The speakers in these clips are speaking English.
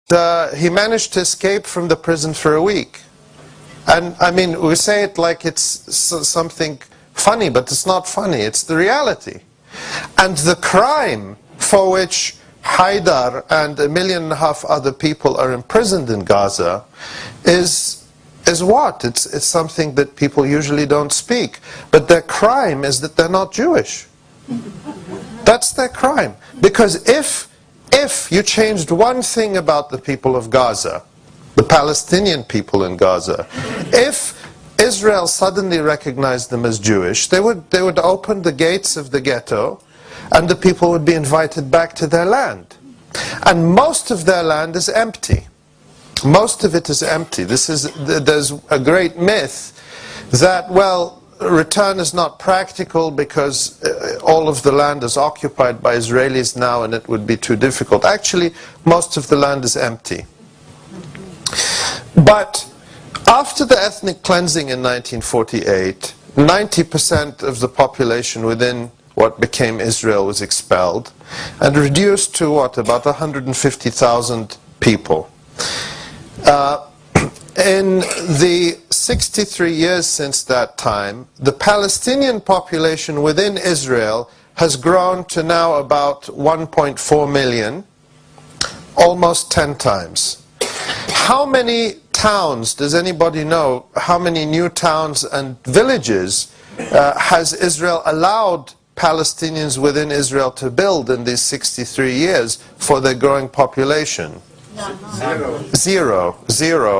he managed to escape from the prison for a week. And I mean, we say it like it's something funny, but it's not funny, it's the reality. And the crime for which Haidar and 1.5 million other people are imprisoned in Gaza is what? It's something that people usually don't speak. But their crime is that they're not Jewish. That's their crime. Because if you changed one thing about the people of Gaza, the Palestinian people in Gaza, if Israel suddenly recognized them as Jewish, they would open the gates of the ghetto and the people would be invited back to their land. And most of their land is empty. Most of it is empty. There's a great myth that, well, return is not practical because all of the land is occupied by Israelis now and it would be too difficult. Actually, most of the land is empty. But after the ethnic cleansing in 1948, 90% of the population within what became Israel was expelled and reduced to what, about 150,000 people. In the 63 years since that time, the Palestinian population within Israel has grown to now about 1.4 million, almost 10 times. How many towns, does anybody know, how many new towns and villages has Israel allowed Palestinians within Israel to build in these 63 years for their growing population? Zero,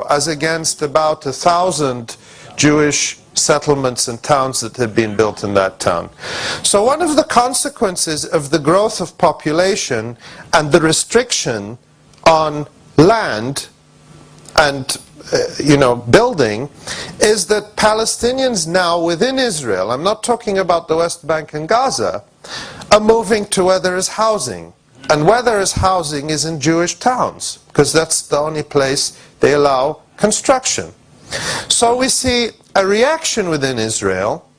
as against about 1,000 Jewish settlements and towns that had been built in that town. So one of the consequences of the growth of population and the restriction on land and building is that Palestinians now within Israel, I'm not talking about the West Bank and Gaza, are moving to where there is housing. And where there is housing is in Jewish towns, because that's the only place they allow construction. So we see a reaction within Israel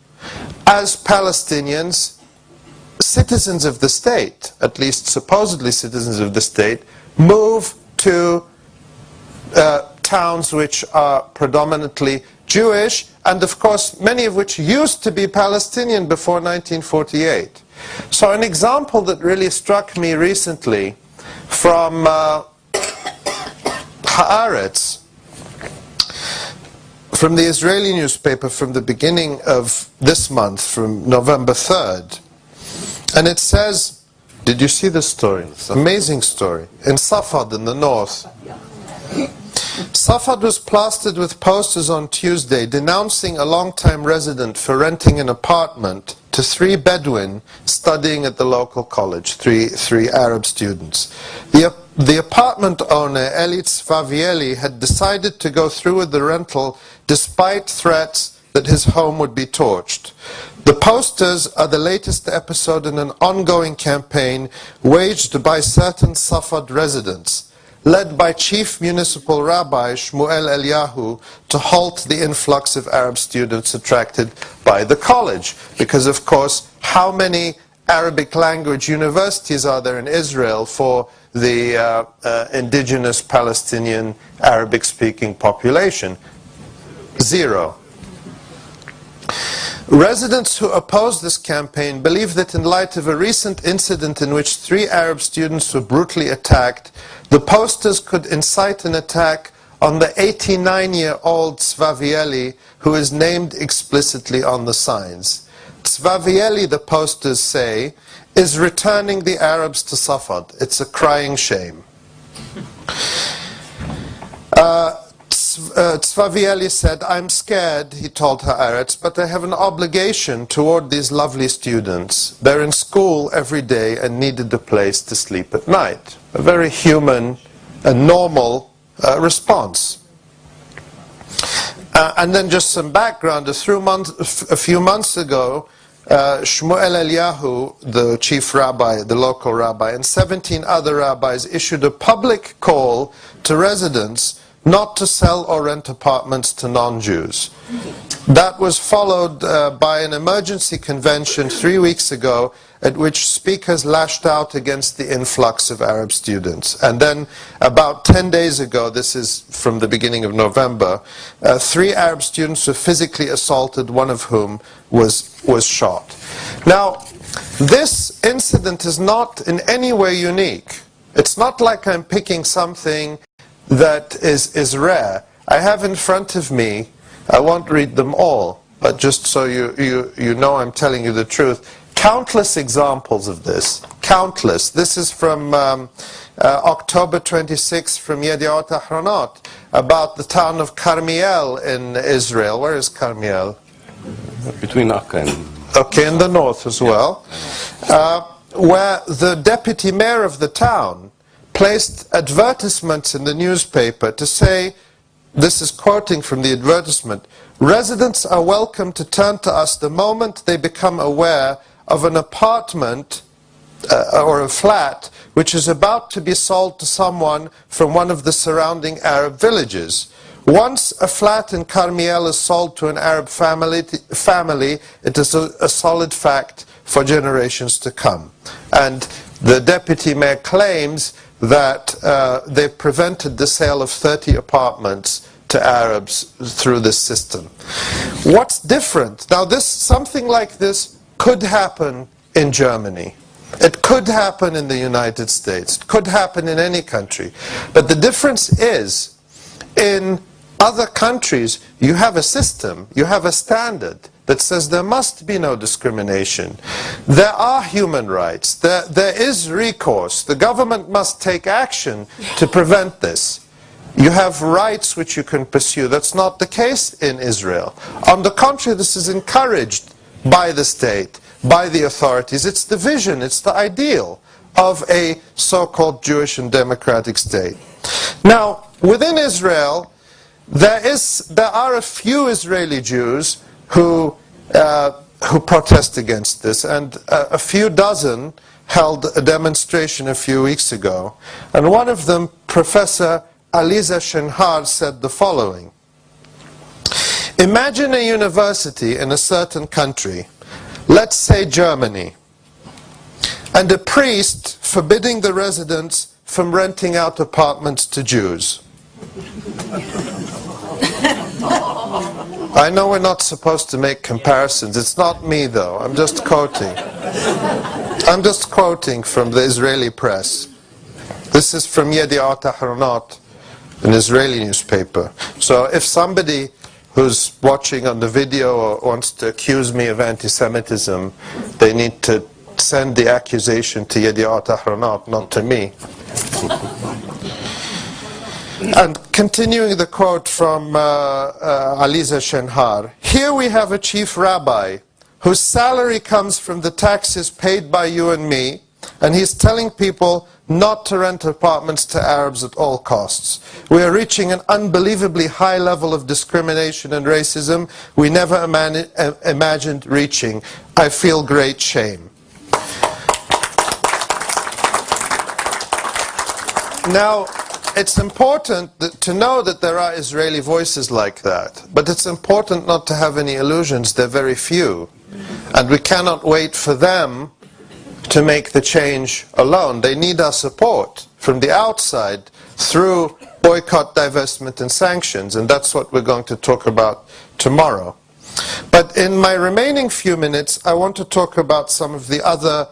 as Palestinians, citizens of the state, at least supposedly citizens of the state, move to towns which are predominantly Jewish, and of course many of which used to be Palestinian before 1948. So an example that really struck me recently from Haaretz, from the Israeli newspaper from the beginning of this month, from November 3rd, and it says, did you see this story? It's an amazing story. In Safad in the north. Safad was plastered with posters on Tuesday denouncing a long-time resident for renting an apartment to 3 Bedouin studying at the local college, three Arab students. The apartment owner, Eli Tzvavieli, had decided to go through with the rental despite threats that his home would be torched. The posters are the latest episode in an ongoing campaign waged by certain Safad residents, led by Chief Municipal Rabbi Shmuel Eliyahu, to halt the influx of Arab students attracted by the college. Because, of course, how many Arabic language universities are there in Israel for the indigenous Palestinian Arabic-speaking population? 0. Residents who oppose this campaign believe that in light of a recent incident in which 3 Arab students were brutally attacked, the posters could incite an attack on the 89-year-old Tzvavieli, who is named explicitly on the signs. Tzvavieli, the posters say, is returning the Arabs to Safad. It's a crying shame. Tzvavieli said, I'm scared, he told Haaretz, but I have an obligation toward these lovely students. They're in school every day and needed a place to sleep at night. A very human and normal response. And then just some background. A few months ago, Shmuel Eliyahu, the chief rabbi, the local rabbi, and 17 other rabbis issued a public call to residents not to sell or rent apartments to non-Jews. That was followed by an emergency convention 3 weeks ago at which speakers lashed out against the influx of Arab students. And then about 10 days ago, this is from the beginning of November, 3 Arab students were physically assaulted, one of whom was shot. Now, this incident is not in any way unique. It's not like I'm picking something that is rare. I have in front of me, I won't read them all, but just so you know I'm telling you the truth, countless examples of this. Countless. This is from October 26 from Yediot Ahronot about the town of Carmiel in Israel. Where is Carmiel? Between Akka and... Okay, in the north as well. Where the deputy mayor of the town placed advertisements in the newspaper to say, this is quoting from the advertisement, residents are welcome to turn to us the moment they become aware of an apartment or a flat which is about to be sold to someone from one of the surrounding Arab villages. Once a flat in Carmiel is sold to an Arab family, it is a solid fact for generations to come. And the deputy mayor claims that they've prevented the sale of 30 apartments to Arabs through this system. What's different? Now, something like this could happen in Germany. It could happen in the United States. It could happen in any country. But the difference is, in other countries, you have a system, you have a standard that says there must be no discrimination. There are human rights. There is recourse. The government must take action to prevent this. You have rights which you can pursue. That's not the case in Israel. On the contrary, this is encouraged by the state, by the authorities. It's the vision, it's the ideal of a so-called Jewish and democratic state. Now, within Israel, there are a few Israeli Jews who protest against this, and a few dozen held a demonstration a few weeks ago. And one of them, Professor Aliza Shenhar, said the following: imagine a university in a certain country, let's say Germany, and a priest forbidding the residents from renting out apartments to Jews. I know we're not supposed to make comparisons. It's not me, though. I'm just quoting. I'm just quoting from the Israeli press. This is from Yediot Ahronot, an Israeli newspaper. So if somebody who's watching on the video or wants to accuse me of anti-Semitism, they need to send the accusation to Yediot Ahronot, not to me. And continuing the quote from Aliza Shenhar, here we have a chief rabbi whose salary comes from the taxes paid by you and me, and he's telling people not to rent apartments to Arabs at all costs. We are reaching an unbelievably high level of discrimination and racism we never imagined reaching. I feel great shame. Now, it's important to know that there are Israeli voices like that, but it's important not to have any illusions. They're very few, and we cannot wait for them to make the change alone. They need our support from the outside through boycott, divestment, and sanctions, and that's what we're going to talk about tomorrow. But in my remaining few minutes, I want to talk about some of the other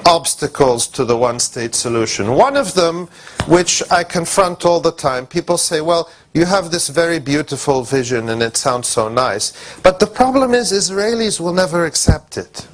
obstacles to the one-state solution. One of them, which I confront all the time, people say, well, you have this very beautiful vision and it sounds so nice. But the problem is Israelis will never accept it.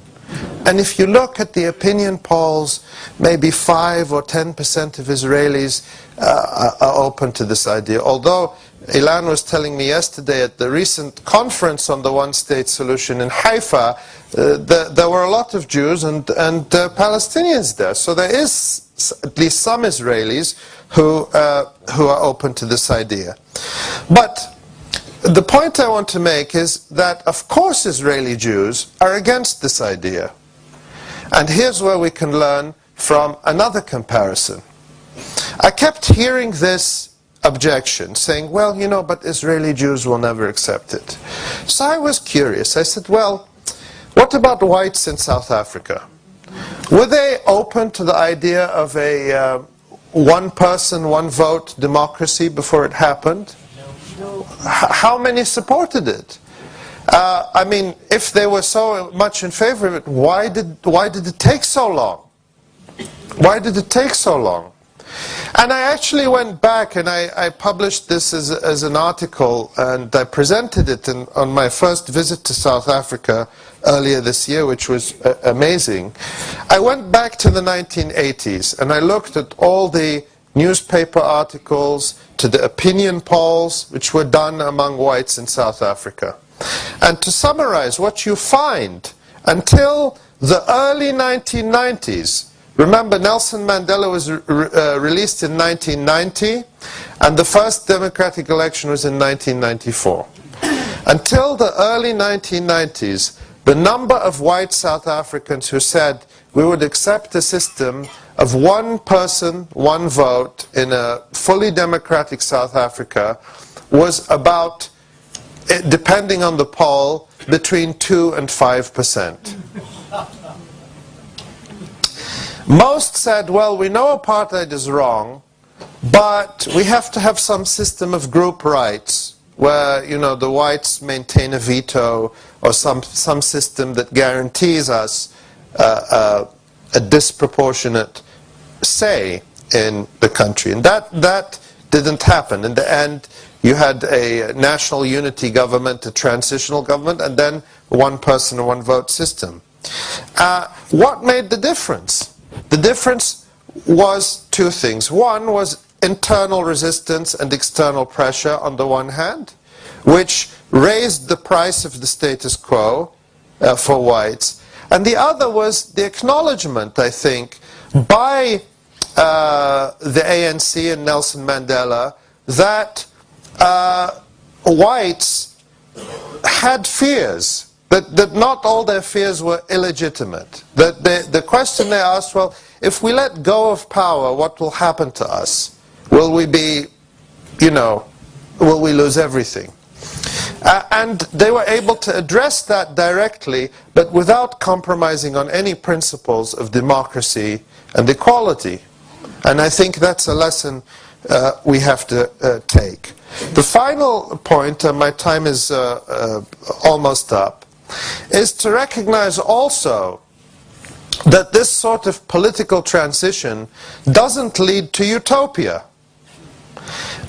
And if you look at the opinion polls, maybe 5 or 10% of Israelis are open to this idea. Although Ilan was telling me yesterday at the recent conference on the one-state solution in Haifa, there were a lot of Jews and Palestinians there. So there is at least some Israelis who are open to this idea. But the point I want to make is that, of course, Israeli Jews are against this idea. And here's where we can learn from another comparison. I kept hearing this objection, saying, well, you know, but Israeli Jews will never accept it. So I was curious. I said, well, what about whites in South Africa? Were they open to the idea of a one person, one vote democracy before it happened? How many supported it? I mean, if they were so much in favor of it, why did it take so long? Why did it take so long? And I actually went back and I published this as an article, and I presented it on my first visit to South Africa earlier this year, which was amazing. I went back to the 1980s and I looked at all the newspaper articles, to the opinion polls which were done among whites in South Africa. And to summarize, what you find until the early 1990s, remember, Nelson Mandela was released in 1990, and the first democratic election was in 1994. Until the early 1990s, the number of white South Africans who said we would accept a system of one person, one vote in a fully democratic South Africa was about, depending on the poll, between 2 and 5%. Most said, well, we know apartheid is wrong, but we have to have some system of group rights where, you know, the whites maintain a veto, or some system that guarantees us a disproportionate say in the country. And that didn't happen. In the end, you had a national unity government, a transitional government, and then one person, one vote system. What made the difference? The difference was two things. One was internal resistance and external pressure on the one hand, which raised the price of the status quo for whites. And the other was the acknowledgement, I think, by the ANC and Nelson Mandela that whites had fears, that not all their fears were illegitimate. That the question they asked, well, if we let go of power, what will happen to us? Will we be, you know, will we lose everything? And they were able to address that directly, but without compromising on any principles of democracy and equality. And I think that's a lesson we have to take. The final point, my time is almost up, is to recognize also that this sort of political transition doesn't lead to utopia.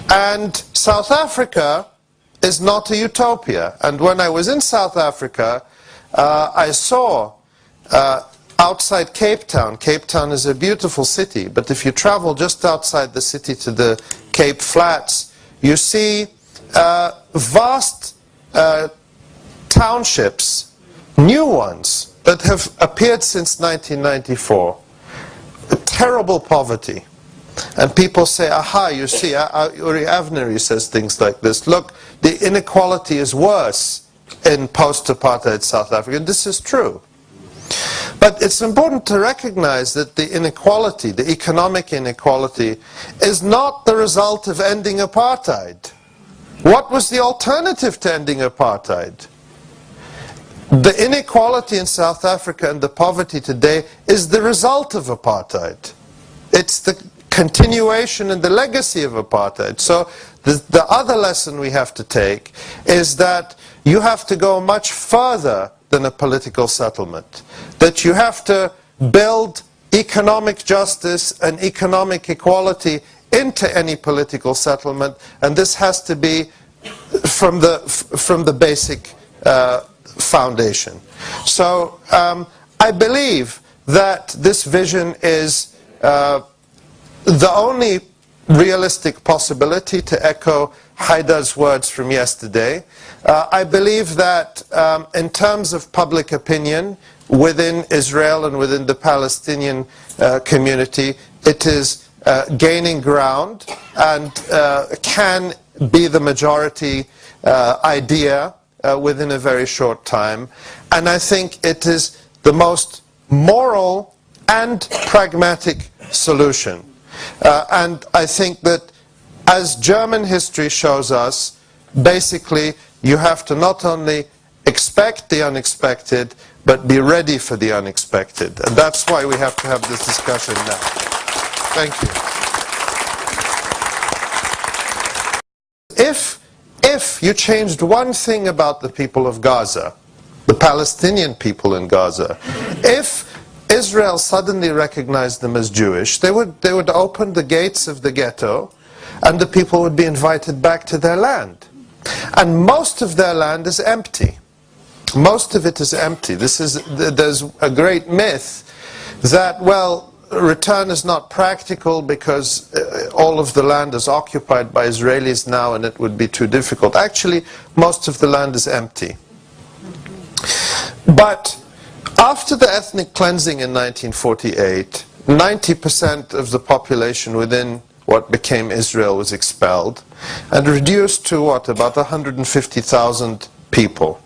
And South Africa is not a utopia. And when I was in South Africa, I saw outside Cape Town. Cape Town is a beautiful city, but if you travel just outside the city to the Cape Flats, you see vast townships, new ones, that have appeared since 1994. Terrible poverty. And people say, aha, you see, Uri Avnery says things like this. Look, the inequality is worse in post-apartheid South Africa. And this is true. But it's important to recognize that the inequality, the economic inequality, is not the result of ending apartheid. What was the alternative to ending apartheid? The inequality in South Africa and the poverty today is the result of apartheid. It's the continuation and the legacy of apartheid. So the other lesson we have to take is that you have to go much further than a political settlement. That you have to build economic justice and economic equality into any political settlement, and this has to be from the basic foundation. So I believe that this vision is the only realistic possibility, to echo Haidar's words from yesterday. I believe that in terms of public opinion within Israel and within the Palestinian community, it is gaining ground and can be the majority idea within a very short time. And I think it is the most moral and pragmatic solution. And I think that as German history shows us, basically you have to not only expect the unexpected, but be ready for the unexpected. And that's why we have to have this discussion now. Thank you. If you changed one thing about the people of Gaza, the Palestinian people in Gaza, if Israel suddenly recognized them as Jewish, they would open the gates of the ghetto and the people would be invited back to their land. And most of their land is empty. Most of it is empty. There's a great myth that, well, return is not practical because all of the land is occupied by Israelis now and it would be too difficult. Actually, most of the land is empty. But after the ethnic cleansing in 1948, 90% of the population within what became Israel was expelled and reduced to what, about 150,000 people.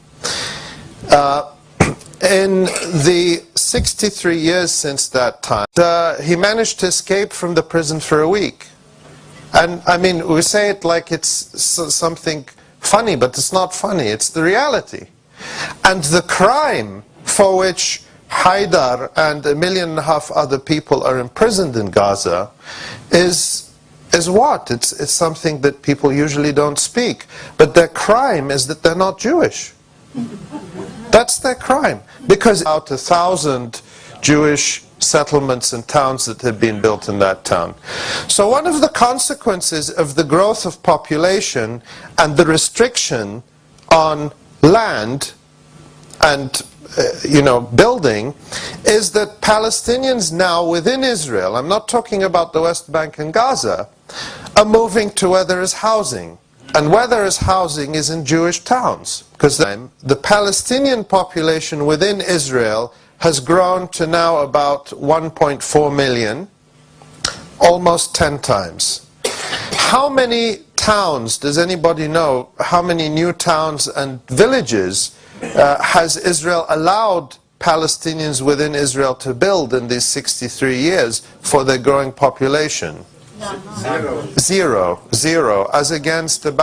In the 63 years since that time, he managed to escape from the prison for a week. And I mean, we say it like it's something funny, but it's not funny, it's the reality. And the crime for which Haidar and 1.5 million other people are imprisoned in Gaza is what? It's something that people usually don't speak. But their crime is that they're not Jewish. That's their crime. Because about 1,000 Jewish settlements and towns that had been built in that town. So one of the consequences of the growth of population and the restriction on land and building is that Palestinians now within Israel, I'm not talking about the West Bank and Gaza, are moving to where there is housing. And where there is housing is in Jewish towns. Because the Palestinian population within Israel has grown to now about 1.4 million, almost 10 times. How many towns, does anybody know, how many new towns and villages has Israel allowed Palestinians within Israel to build in these 63 years for their growing population? Zero. As against about